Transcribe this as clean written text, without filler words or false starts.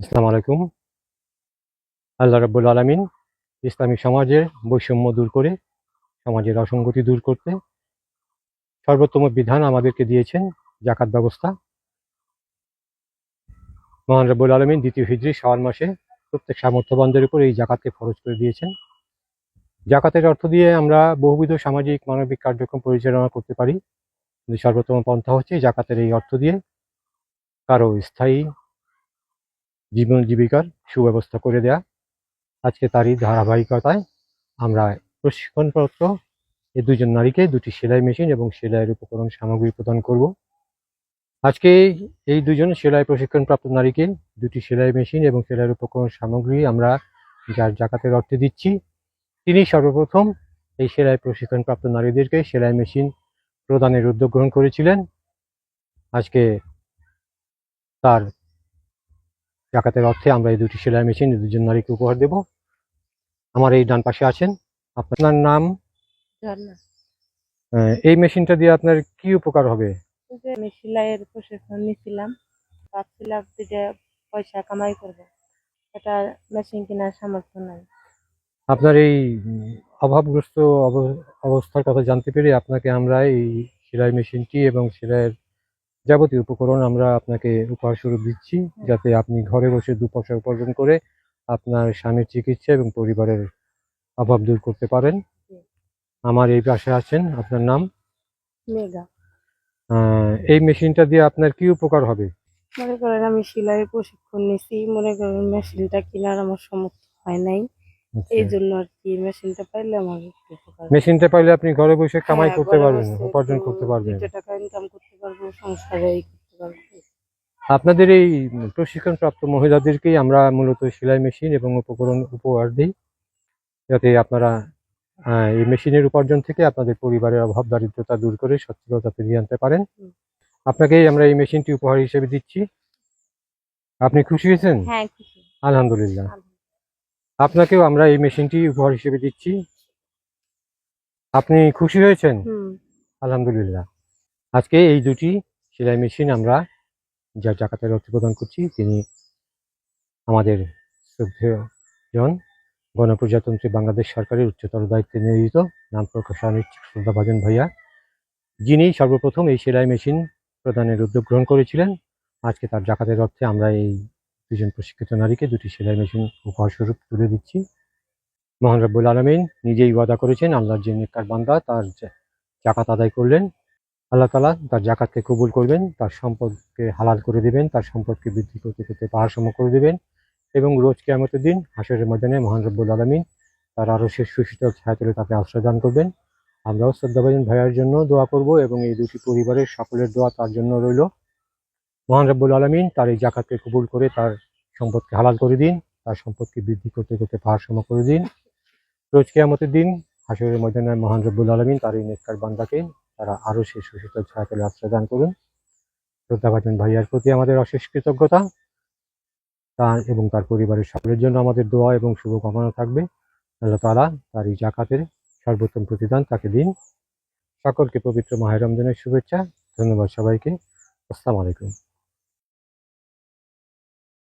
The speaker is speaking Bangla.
আসসালামু আলাইকুম। আল্লাহ রাব্বুল আলামিন ইসলামী সমাজের বৈষম্য দূর করে সমাজের অসঙ্গতি দূর করতে সর্বোত্তম বিধান আমাদেরকে দিয়েছেন যাকাত ব্যবস্থা। মহান রাব্বুল আলামিন ২য় হিজরি শাওয়াল মাসে প্রত্যেক সামর্থ্যবানদের উপর এই যাকাতকে ফরজ করে দিয়েছেন। যাকাতের অর্থ দিয়ে আমরা বহুবিধ সামাজিক মানবিক কার্যক্রম পরিচালনা করতে পারি, কিন্তু সর্বোত্তম পন্থা হচ্ছে যাকাতের এই অর্থ দিয়ে কারো স্থায়ী জীবন জীবিকার সুব্যবস্থা করে দেয়া। আজকে তারই ধারাবাহিকতায় আমরা প্রশিক্ষণপ্রাপ্ত এই দুজন নারীকে ২টি সেলাই মেশিন এবং সেলাইয়ের উপকরণ সামগ্রী প্রদান করব। আজকে এই দুজন সেলাই প্রশিক্ষণপ্রাপ্ত নারীকে ২টি সেলাই মেশিন এবং সেলাইয়ের উপকরণ সামগ্রী আমরা যার যাকাতের অর্থে দিচ্ছি, তিনি সর্বপ্রথম এই সেলাই প্রশিক্ষণপ্রাপ্ত নারীদেরকে সেলাই মেশিন প্রদানের উদ্যোগ গ্রহণ করেছিলেন। আজকে তার যাকাতের অর্থে আমরা এই ২টি সেলাই মেশিন এই দুজন নারীকে উপহার দেব। আমার এই ডান পাশে আছেন। আপনার নাম? ঝর্ণা। এই মেশিনটা দিয়ে আপনার কি উপকার হবে? আমি সেলাইয়ের প্রশিক্ষণ নিয়েছিলাম, ভাবছিলাম যে পয়সা কামাই করবো, এটা মেশিন কেনার সামর্থ্য নাই। আপনার এই অভাবগ্রস্ত অবস্থার কথা জানতে পেরে আপনাকে আমরা এই সেলাই মেশিনটি এবং সেলাইয়ের যাবতীয় উপকরণ আমরা আপনাকে উপহার স্বরূপ দিচ্ছি, যাতে আপনি ঘরে বসে ২ পয়সা উপার্জন করে আপনার স্বামীর চিকিৎসা এবং পরিবারের অভাব দূর করতে পারেন। আমার এই পাশে আছেন। আপনার নাম? মেঘা। এই মেশিনটা দিয়ে আপনার কি উপকার হবে? মনে করেন আমি সেলাইয়ের প্রশিক্ষণ নিছি, মনে করেন মেশিনটা কেনার আমার সামর্থ্য হয় নাই, এই জন্য আর কি মেশিনটা পাইলে আমার একটু উপকার। মেশিনটা পাইলে আপনি ঘরে বসে কামাই করতে ঘরে পারবেন, বসে উপার্জন করতে পারবেন, ২ টাকা ইনকাম করতে পারবো, সংসারে করতে পারবো। আপনাদের এই প্রশিক্ষণপ্রাপ্ত মহিলাদেরকেই আমরা মূলত সেলাই মেশিন এবং উপকরণ উপহার দিই, যাতে আপনারা এই মেশিনের উপার্জন থেকে আপনাদের পরিবারের অভাব দারিদ্রতা দূর করে সচ্ছলতা ফিরিয়ে আনতে পারেন। আপনাকেই আমরা এই মেশিনটি উপহার হিসেবে দিচ্ছি। আপনি খুশি হয়েছেন? হ্যাঁ, খুশি। আলহামদুলিল্লাহ। আপনাকেও আমরা এই মেশিনটি উপহার হিসেবে দিচ্ছি। আপনি খুশি হয়েছেন? আলহামদুলিল্লাহ। আজকে এই ২টি সেলাই মেশিন আমরা যার যাকাতের অর্থ প্রদান করছি, তিনি আমাদের শ্রদ্ধেয় জন গণপ্রজাতন্ত্রী বাংলাদেশ সরকারের উচ্চতর দায়িত্বে নিয়োজিত, নাম প্রকাশ অনিচ্ছুক শ্রদ্ধাভাজন ভাইয়া, যিনি সর্বপ্রথম এই সেলাই মেশিন প্রদানের উদ্যোগ গ্রহণ করেছিলেন। আজকে তার যাকাতের অর্থে আমরা এই দুজন প্রশিক্ষিত নারীকে ২টি সেলাই মেশিন উপহার স্বরূপ তুলে দিচ্ছি। মহান রব্বুল আলামিন নিজেই ওয়াদা করেছেন, আল্লাহর যে নেককার বান্দা তার যাকাত আদায় করলেন, আল্লাহ তাআলা তার যাকাতকে কবুল করবেন, তার সম্পদকে হালাল করে দিবেন, তার সম্পদকে বৃদ্ধি করতে করতে পাহাড় সম করে দিবেন এবং রোজ কিয়ামতের দিন হাশরের ময়দানে মহান রব্বুল আলামিন তার আরশের সুশীতল ছায়াতলে তাকে আশ্রয় দান করবেন। আমরাও শ্রদ্ধাভাজন ভাইয়ার জন্য দোয়া করব এবং এই ২টি পরিবারের সকলের দোয়া তার জন্য রইল। মহান রব্বুল আলামিন তার এই যাকাতকে কবুল করে তার সম্পদকে হালাল করে দিন, তার সম্পদকে বৃদ্ধি করতে করতে পাহাড় সম করে দিন। রোজ কিয়ামতের দিন হাশরের ময়দানে মহান রব্বুল আলামিন তার এই নেককার বান্দাকে তারা আরশের সুশীতল ছায়াতলে আশ্রয় দান করুন। শ্রদ্ধাভাজন ভাইয়ার প্রতি আমাদের অশেষ কৃতজ্ঞতা। তার এবং তার পরিবারের সকলের জন্য আমাদের দোয়া এবং শুভকামনা থাকবে। আল্লাহ তাআলা তার এই যাকাতের সর্বোত্তম প্রতিদান তাকে দিন। সকলকে পবিত্র মাহে রমজানের শুভেচ্ছা। ধন্যবাদ সবাইকে। আসসালামু আলাইকুম।